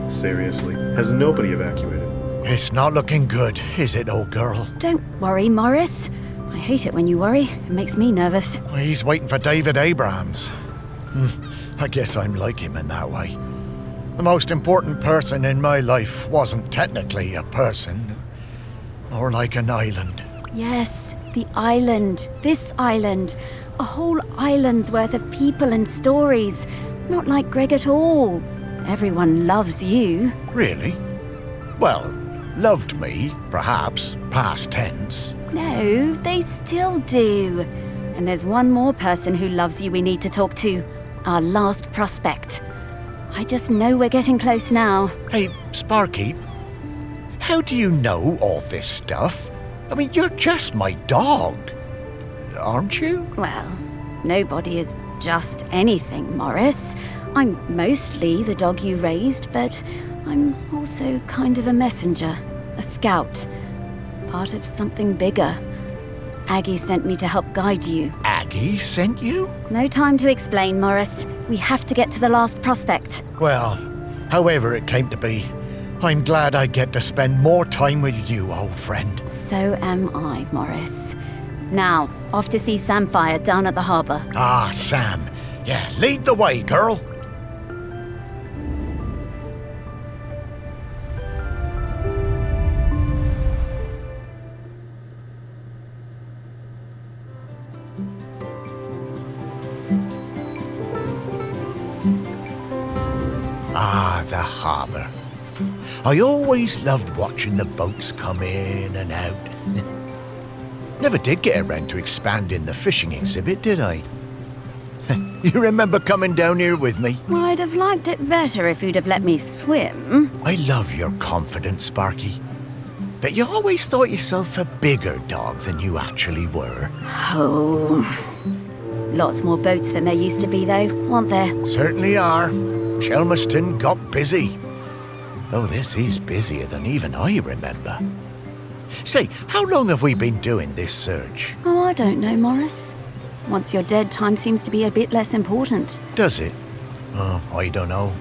Seriously, has nobody evacuated? It's not looking good, is it, old girl? Don't worry, Morris. I hate it when you worry. It makes me nervous. He's waiting for David Abrams. I guess I'm like him in that way. The most important person in my life wasn't technically a person, more like an island. Yes, the island. This island. A whole island's worth of people and stories. Not like Greg at all. Everyone loves you. Really? Well, loved me, perhaps, past tense. No, they still do. And there's one more person who loves you we need to talk to. Our last prospect. I just know we're getting close now. Hey, Sparky, how do you know all this stuff? I mean, you're just my dog, aren't you? Well, nobody is just anything, Morris. I'm mostly the dog you raised, but I'm also kind of a messenger, a scout, part of something bigger. Aggie sent me to help guide you. Aggie sent you? No time to explain, Morris. We have to get to the last prospect. Well, however it came to be, I'm glad I get to spend more time with you, old friend. So am I, Morris. Now, off to see Samfire down at the harbour. Ah, Sam. Yeah, lead the way, girl. Ah, the harbour. I always loved watching the boats come in and out. Never did get around to expanding the fishing exhibit, did I? You remember coming down here with me? I'd have liked it better if you'd have let me swim. I love your confidence, Sparky. But you always thought yourself a bigger dog than you actually were. Oh. Lots more boats than there used to be, though, aren't there? Certainly are. Shelmaston got busy. Though this is busier than even I remember. Say, how long have we been doing this search? Oh, I don't know, Morris. Once you're dead, time seems to be a bit less important. Does it? Oh, I don't know.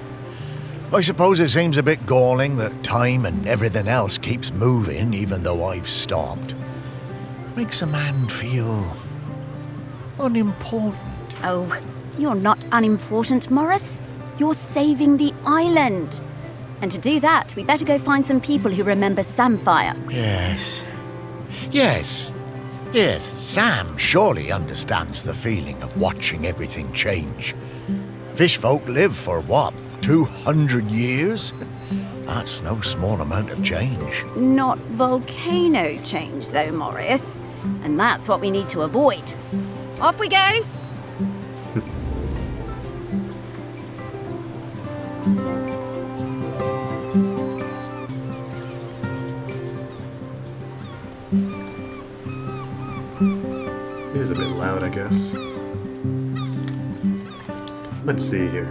I suppose it seems a bit galling that time and everything else keeps moving even though I've stopped. Makes a man feel unimportant. Oh, you're not unimportant, Morris. You're saving the island. And to do that, we better go find some people who remember Samfire. Yes, Sam surely understands the feeling of watching everything change. Fish folk live for, what, 200 years? That's no small amount of change. Not volcano change, though, Morris. And that's what we need to avoid. Off we go! It is a bit loud, I guess. Let's see here.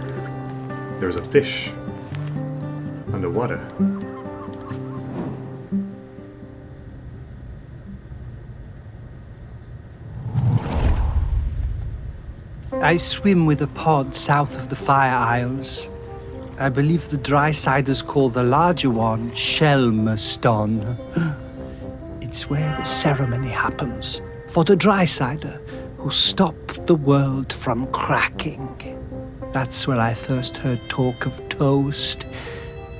There's a fish underwater. I swim with a pod south of the Fire Isles. I believe the Drysiders call the larger one Shelmaston. It's where the ceremony happens for the Drysider who stopped the world from cracking. That's where I first heard talk of toast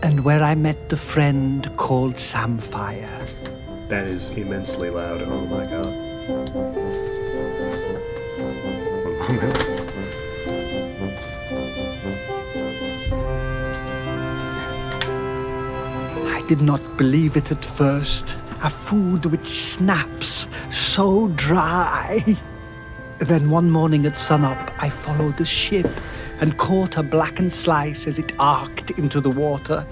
and where I met the friend called Samfire. That is immensely loud. Oh my god. One moment. I did not believe it at first. A food which snaps so dry. Then one morning at sunup, I followed the ship and caught a blackened slice as it arced into the water.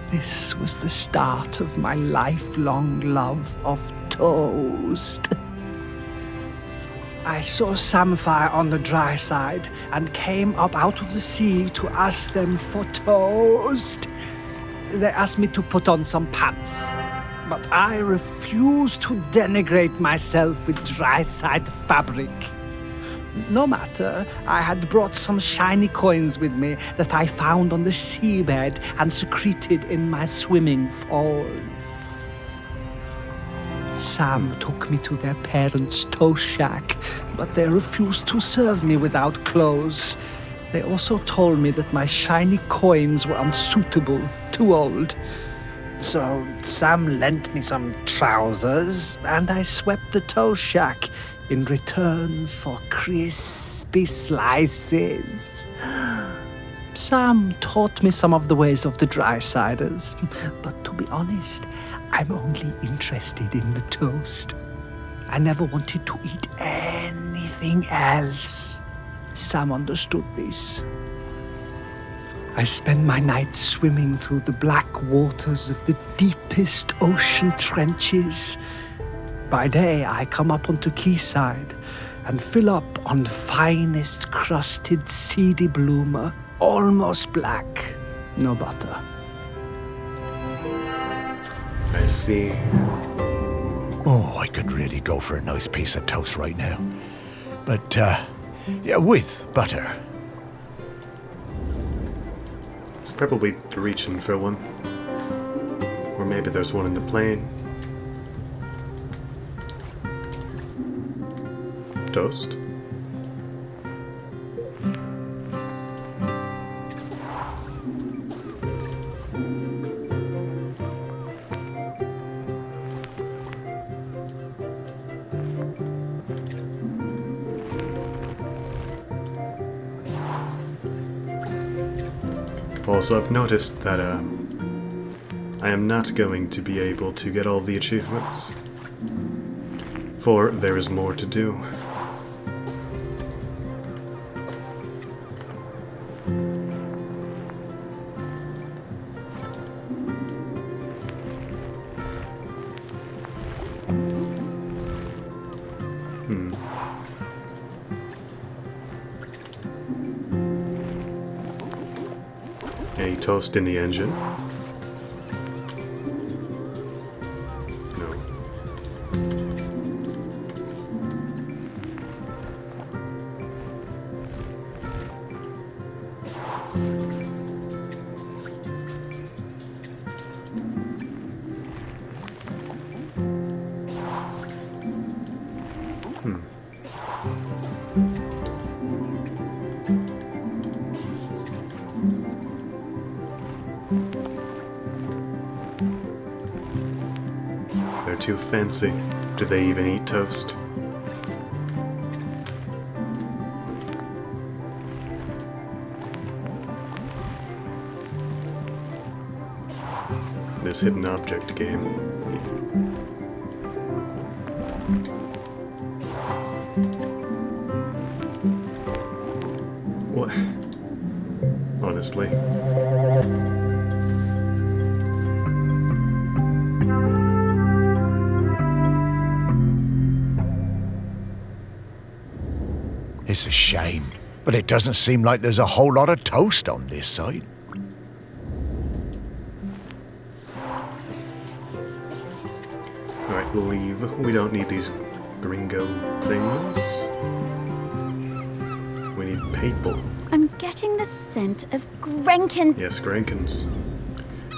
This was the start of my lifelong love of toast. I saw Samfire on the dry side and came up out of the sea to ask them for toast. They asked me to put on some pants, but I refused to denigrate myself with dry-side fabric. No matter, I had brought some shiny coins with me that I found on the seabed and secreted in my swimming falls. Sam took me to their parents' toast shack, but they refused to serve me without clothes. They also told me that my shiny coins were unsuitable, too old. So Sam lent me some trousers, and I swept the toast shack in return for crispy slices. Sam taught me some of the ways of the Drysiders, but to be honest, I'm only interested in the toast. I never wanted to eat anything else. Sam understood this. I spend my nights swimming through the black waters of the deepest ocean trenches. By day, I come up onto quayside and fill up on the finest crusted seedy bloomer, almost black, no butter. I see. Oh, I could really go for a nice piece of toast right now. But, yeah, with butter. It's probably reaching for one. Or maybe there's one in the plane. Toast? Also, I've noticed that I am not going to be able to get all the achievements, for there is more to do. Any toast in the engine? No. They're too fancy. Do they even eat toast? This hidden object game. What? Honestly. It's a shame, but it doesn't seem like there's a whole lot of toast on this side. Alright, we'll leave. We don't need these gringo things. We need people. I'm getting the scent of Grenkins. Yes, Grankins.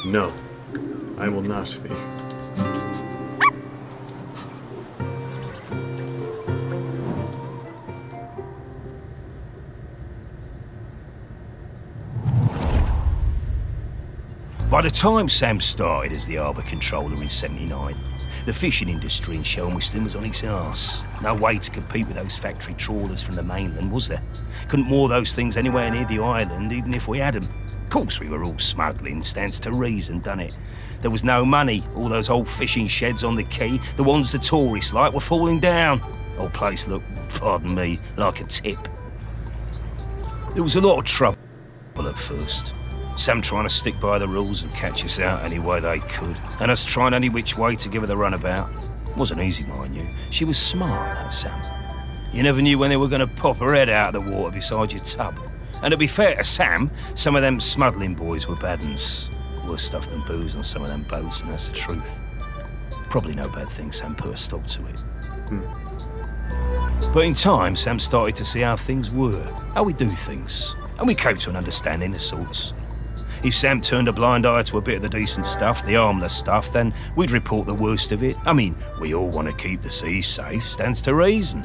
No, I will not be. By the time Sam started as the harbour controller in '79, the fishing industry in Shelmiston was on its arse. No way to compete with those factory trawlers from the mainland, was there? Couldn't moor those things anywhere near the island, even if we had them. Of course we were all smuggling, stands to reason, done it? There was no money. All those old fishing sheds on the quay, the ones the tourists like, were falling down. Whole place looked, pardon me, like a tip. There was a lot of trouble at first. Sam trying to stick by the rules and catch us out any way they could, and us trying any which way to give her the runabout. Wasn't easy, mind you. She was smart, that Sam. You never knew when they were going to pop her head out of the water beside your tub. And to be fair to Sam, some of them smuggling boys were bad uns. Worse stuff than booze on some of them boats, and that's the truth. Probably no bad thing Sam put a stop to it. But in time, Sam started to see how things were, how we do things, and we came to an understanding of sorts. If Sam turned a blind eye to a bit of the decent stuff, the harmless stuff, then we'd report the worst of it. I mean, we all want to keep the seas safe, stands to reason.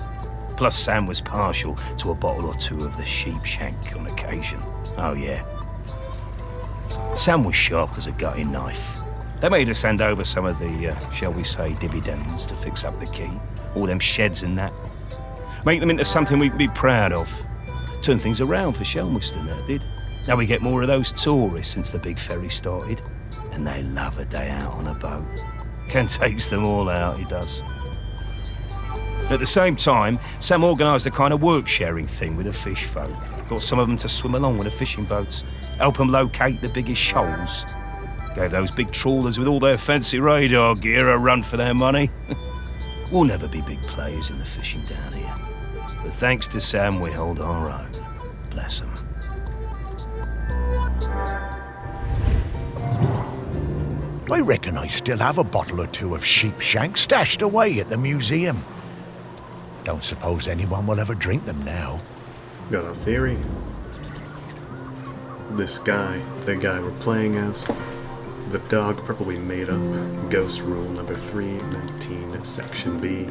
Plus, Sam was partial to a bottle or two of the sheep shank on occasion. Oh, yeah. Sam was sharp as a gutting knife. They made us hand over some of the, shall we say, dividends to fix up the quay, all them sheds and that. Make them into something we'd be proud of. Turn things around for Shelmerston, that did. Now we get more of those tourists since the big ferry started, and they love a day out on a boat. Ken takes them all out, he does. At the same time, Sam organised a kind of work-sharing thing with the fish folk. Got some of them to swim along with the fishing boats, help them locate the biggest shoals. Gave those big trawlers with all their fancy radar gear a run for their money. We'll never be big players in the fishing down here. But thanks to Sam, we hold our own. Bless him. I reckon I still have a bottle or two of sheep shank stashed away at the museum. Don't suppose anyone will ever drink them now. Got a theory. This guy, the guy we're playing as, the dog probably made up Ghost Rule number 319, Section B,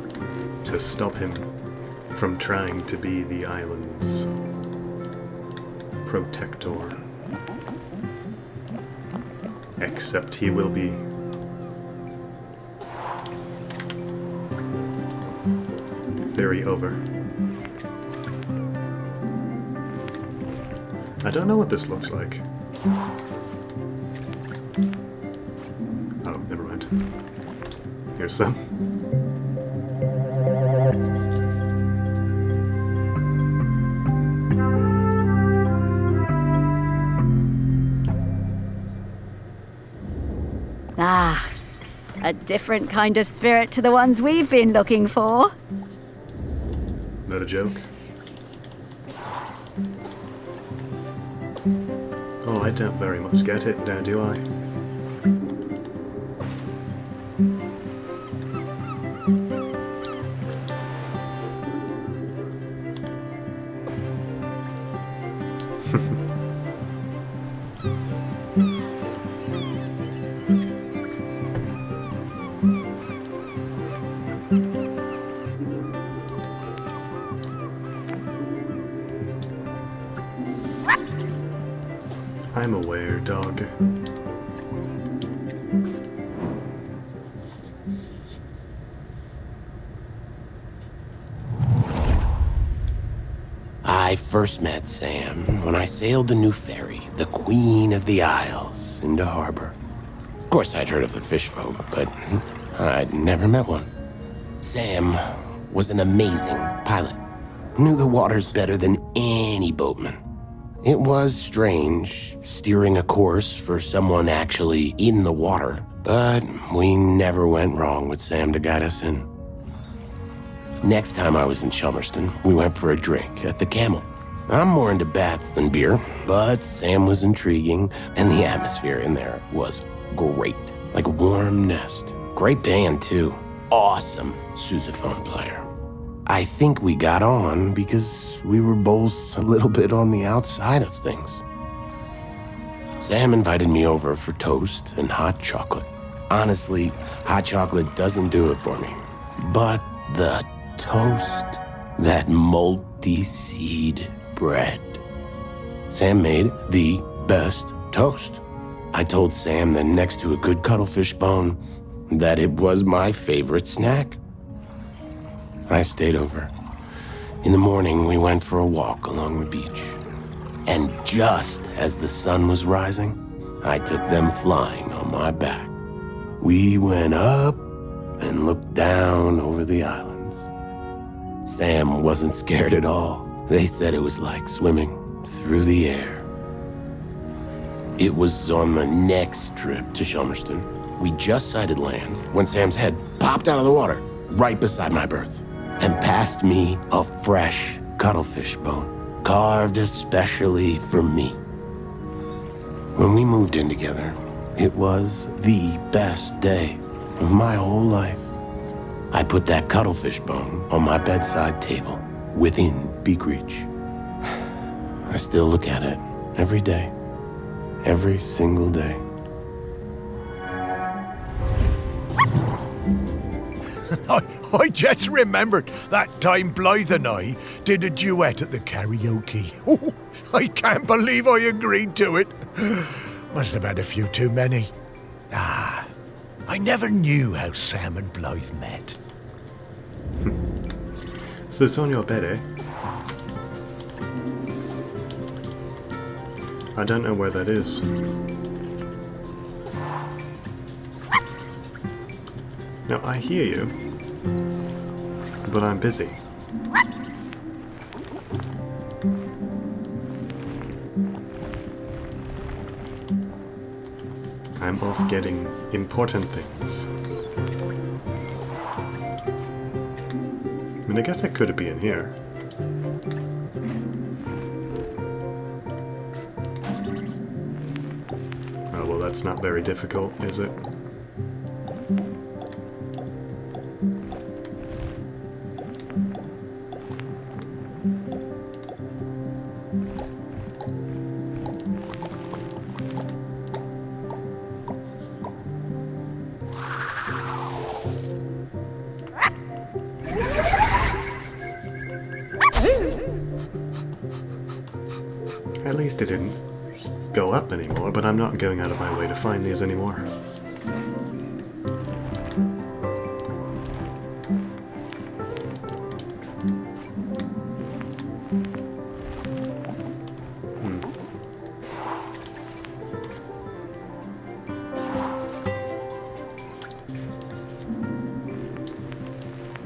to stop him from trying to be the island's protector. Except he will be. Theory over. I don't know what this looks like. Oh, never mind. Here's some. Ah, a different kind of spirit to the ones we've been looking for. Not a joke. Oh, I don't very much get it, now do I? I'm aware, dog. I first met Sam when I sailed the new ferry, the Queen of the Isles, into harbor. Of course, I'd heard of the fish folk, but I'd never met one. Sam was an amazing pilot, knew the waters better than any boatman. It was strange, steering a course for someone actually in the water, but we never went wrong with Sam to guide us in. Next time I was in Shelmerston, we went for a drink at the Camel. I'm more into bats than beer, but Sam was intriguing, and the atmosphere in there was great, like a warm nest. Great band, too. Awesome sousaphone player. I think we got on because we were both a little bit on the outside of things. Sam invited me over for toast and hot chocolate. Honestly, hot chocolate doesn't do it for me. But the toast, that multi-seed bread. Sam made the best toast. I told Sam that next to a good cuttlefish bone, that it was my favorite snack. I stayed over. In the morning, we went for a walk along the beach. And just as the sun was rising, I took them flying on my back. We went up and looked down over the islands. Sam wasn't scared at all. They said it was like swimming through the air. It was on the next trip to Shelmerston. We just sighted land when Sam's head popped out of the water right beside my berth and passed me a fresh cuttlefish bone, carved especially for me. When we moved in together, it was the best day of my whole life. I put that cuttlefish bone on my bedside table within Beakreach. I still look at it every day. Every single day. I just remembered that time Blythe and I did a duet at the karaoke. Oh, I can't believe I agreed to it. Must have had a few too many. I never knew how Sam and Blythe met. So it's on your bed, eh? I don't know where that is. Now, I hear you, but I'm busy. I'm off getting important things. I mean, I guess I could be in here. Oh, well, that's not very difficult, is it? At least it didn't go up anymore, but I'm not going out of my way to find these anymore.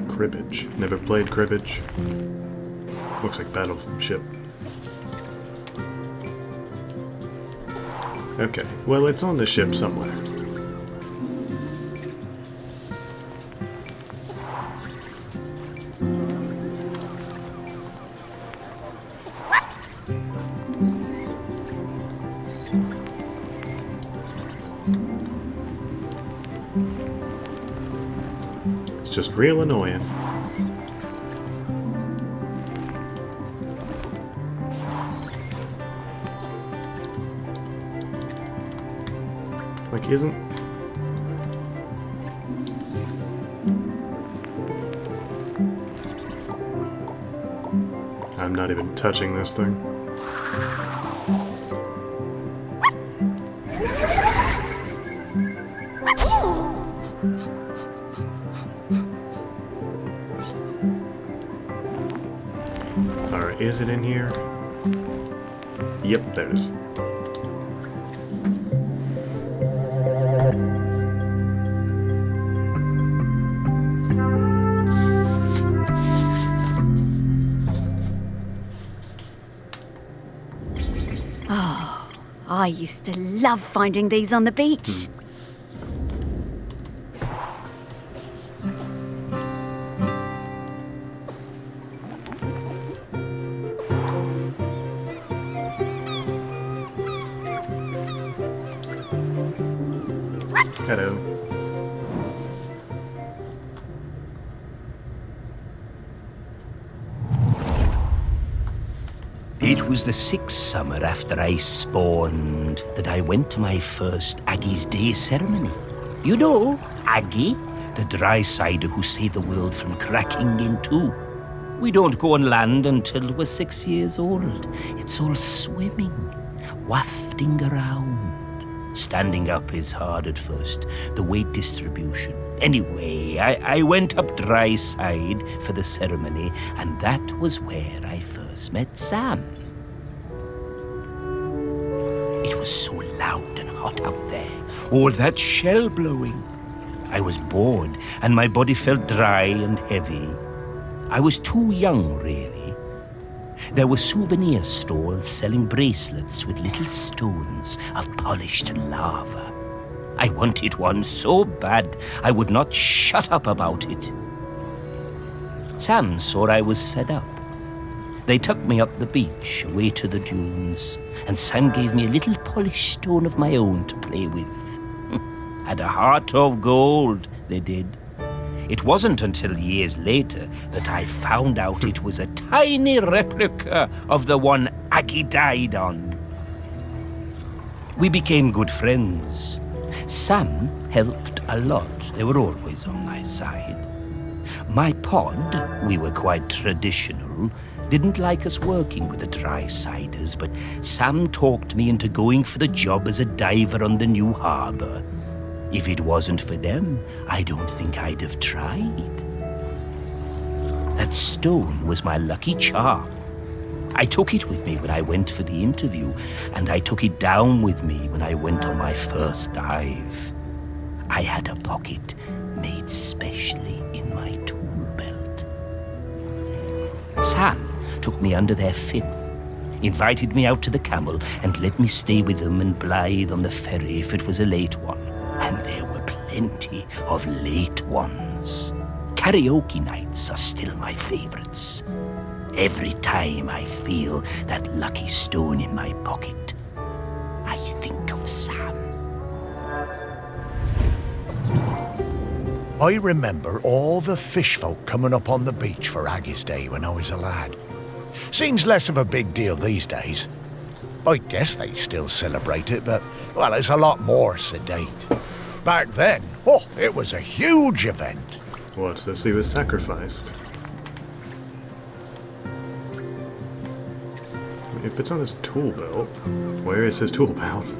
Cribbage. Never played cribbage. Looks like Battleship. Okay, well, it's on the ship somewhere. It's just real annoying. Like, isn't... I'm not even touching this thing. Alright, is it in here? Yep, there it is. I used to love finding these on the beach. Hello. It was the 6th summer after I spawned that I went to my first Aggie's Day ceremony. You know, Aggie, the dry cider who saved the world from cracking in two. We don't go on land until we're 6 years old. It's all swimming, wafting around. Standing up is hard at first, the weight distribution. Anyway, I went up dry side for the ceremony, and that was where I first met Sam. It was so loud and hot out there, all that shell blowing. I was bored, and my body felt dry and heavy. I was too young, really. There were souvenir stalls selling bracelets with little stones of polished lava. I wanted one so bad I would not shut up about it. Sam saw I was fed up. They took me up the beach, away to the dunes, and Sam gave me a little polished stone of my own to play with. Had a heart of gold, they did. It wasn't until years later that I found out it was a tiny replica of the one Aggie died on. We became good friends. Sam helped a lot. They were always on my side. My pod, we were quite traditional, didn't like us working with the Drysiders, but Sam talked me into going for the job as a diver on the new harbor. If it wasn't for them, I don't think I'd have tried. That stone was my lucky charm. I took it with me when I went for the interview, and I took it down with me when I went on my first dive. I had a pocket made specially in my tool belt. Sam took me under their fin, invited me out to the Camel, and let me stay with them and Blythe on the ferry if it was a late one. And there were plenty of late ones. Karaoke nights are still my favorites. Every time I feel that lucky stone in my pocket, I think of Sam. I remember all the fish folk coming up on the beach for Aggie's Day when I was a lad. Seems less of a big deal these days. I guess they still celebrate it, but, well, it's a lot more sedate. Back then, oh, it was a huge event. What, so he was sacrificed? If it's on his tool belt, where is his tool belt?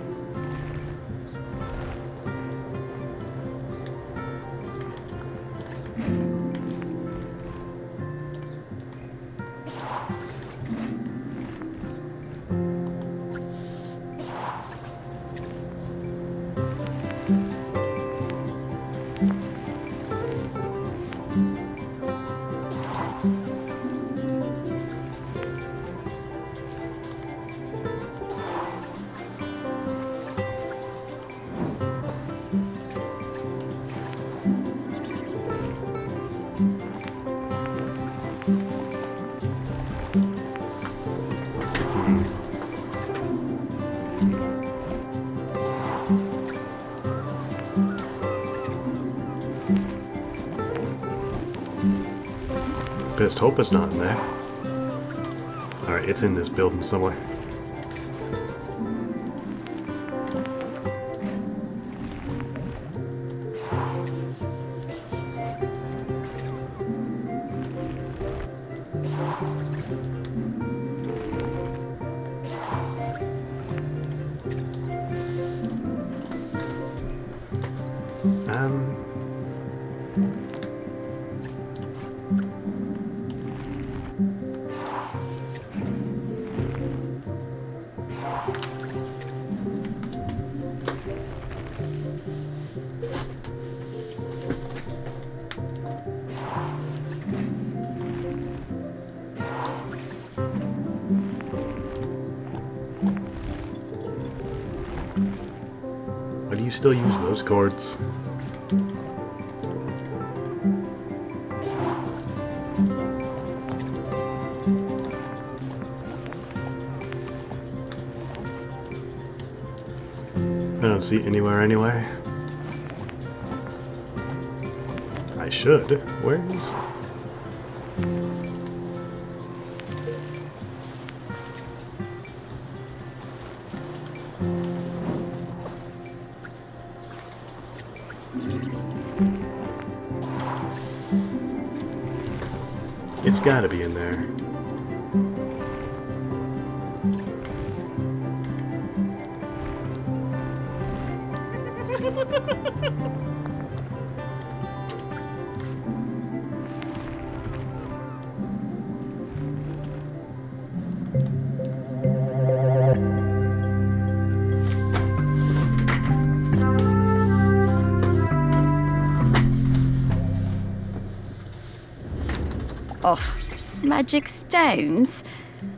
Best hope it's not in there. Alright, it's in this building somewhere. Why do you still use those cords? I don't see it anywhere anyway. I should. Where is it? It's gotta be in there. Oh, magic stones?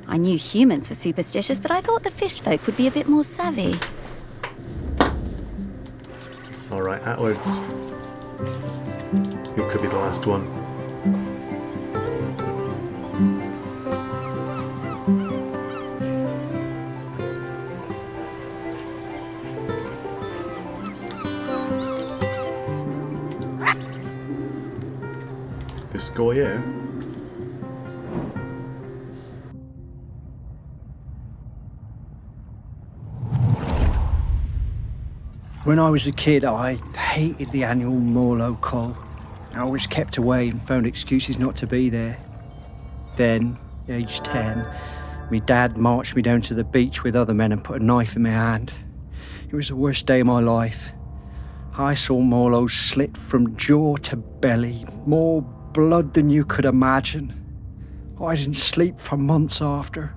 I knew humans were superstitious, but I thought the fish folk would be a bit more savvy. Alright, outwards. Who could be the last one? This Goyer? When I was a kid, I hated the annual Morlo Cull. I was kept away and found excuses not to be there. Then, aged 10, my dad marched me down to the beach with other men and put a knife in my hand. It was the worst day of my life. I saw Morlos slit from jaw to belly, more blood than you could imagine. I didn't sleep for months after.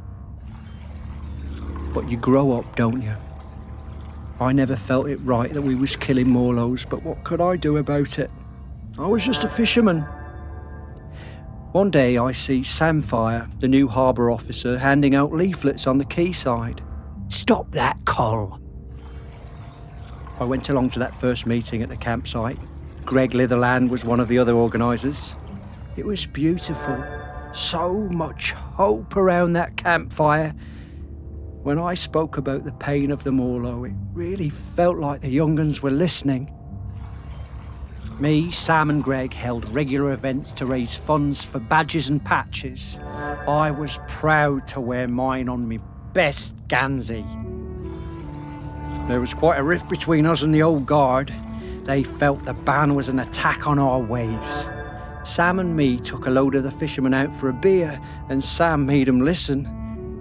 But you grow up, don't you? I never felt it right that we was killing Morlos, but what could I do about it? I was just a fisherman. One day I see Sam Fire, the new harbour officer, handing out leaflets on the quayside. Stop that, Col. I went along to that first meeting at the campsite. Greg Litherland was one of the other organisers. It was beautiful. So much hope around that campfire. When I spoke about the pain of the Morlo, it really felt like the young uns were listening. Me, Sam and Greg held regular events to raise funds for badges and patches. I was proud to wear mine on me best Gansey. There was quite a rift between us and the old guard. They felt the ban was an attack on our ways. Sam and me took a load of the fishermen out for a beer, and Sam made them listen.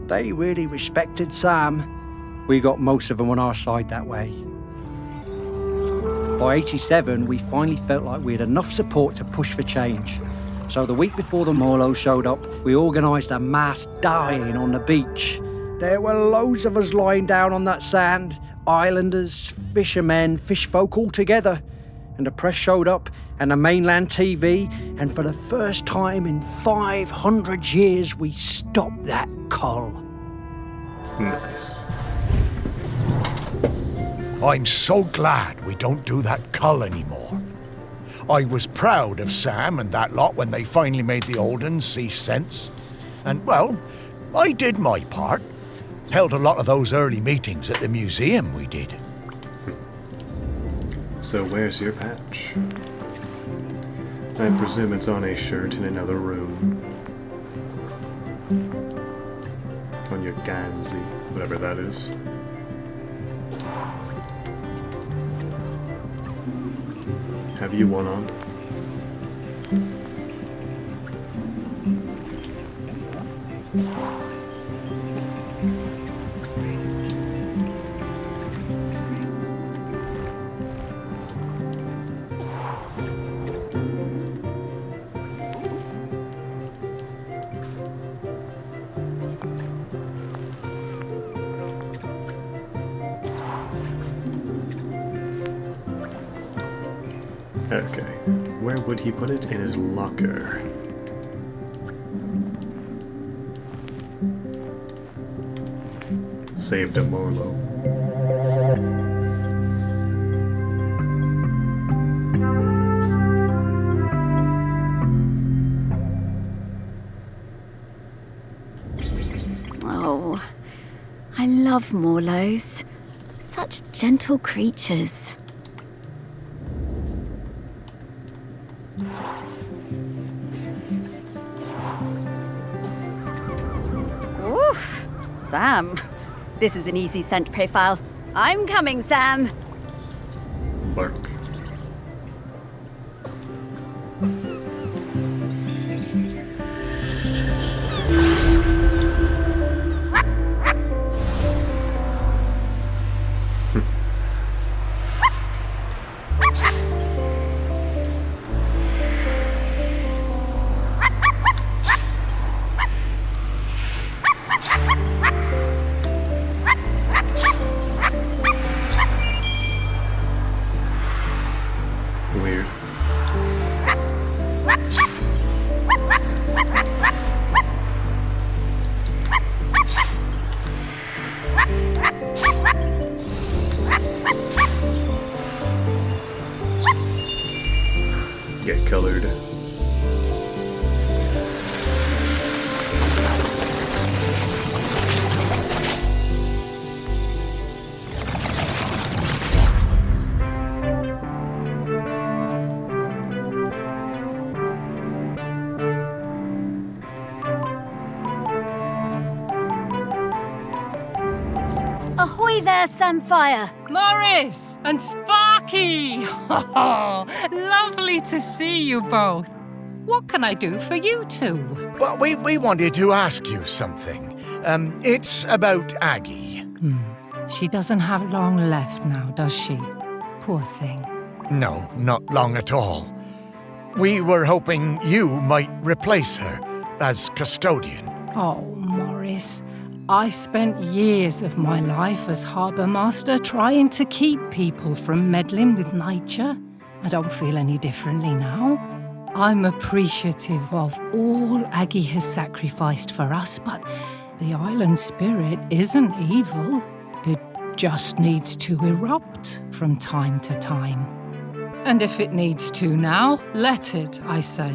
They really respected Sam. We got most of them on our side that way. By 87, we finally felt like we had enough support to push for change. So the week before the Morlo showed up, we organised a mass dying on the beach. There were loads of us lying down on that sand, islanders, fishermen, fish folk all together. And the press showed up, and the mainland TV, and for the first time in 500 years, we stopped that cull. Nice. I'm so glad we don't do that cull anymore. I was proud of Sam and that lot when they finally made the old uns see sense. And, well, I did my part. Held a lot of those early meetings at the museum, we did. So where's your patch? I presume it's on a shirt in another room. On your Gansey, whatever that is. Have you one on? Okay. Where would he put it? In his locker. Saved a Morlo. Oh, I love Morlos. Such gentle creatures. Oof, Sam. This is an easy scent profile. I'm coming, Sam. Bark. Weird. Get colored. Ahoy there, Samfire. Morris and Sparky! Lovely to see you both. What can I do for you two? Well, we wanted to ask you something. It's about Aggie. She doesn't have long left now, does she? Poor thing. No, not long at all. We were hoping you might replace her as custodian. Oh, Morris. I spent years of my life as harbour master trying to keep people from meddling with nature. I don't feel any differently now. I'm appreciative of all Aggie has sacrificed for us, but the island spirit isn't evil. It just needs to erupt from time to time. And if it needs to now, let it, I say.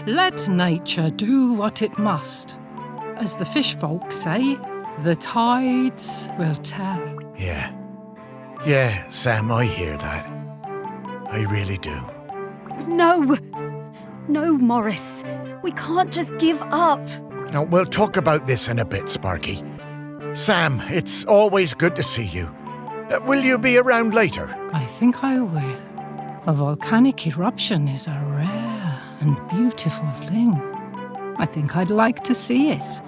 Let nature do what it must. As the fish folk say, the tides will tell. Yeah. Yeah, Sam, I hear that. I really do. No! No, Morris. We can't just give up. Now, we'll talk about this in a bit, Sparky. Sam, it's always good to see you. Will you be around later? I think I will. A volcanic eruption is a rare and beautiful thing. I think I'd like to see it.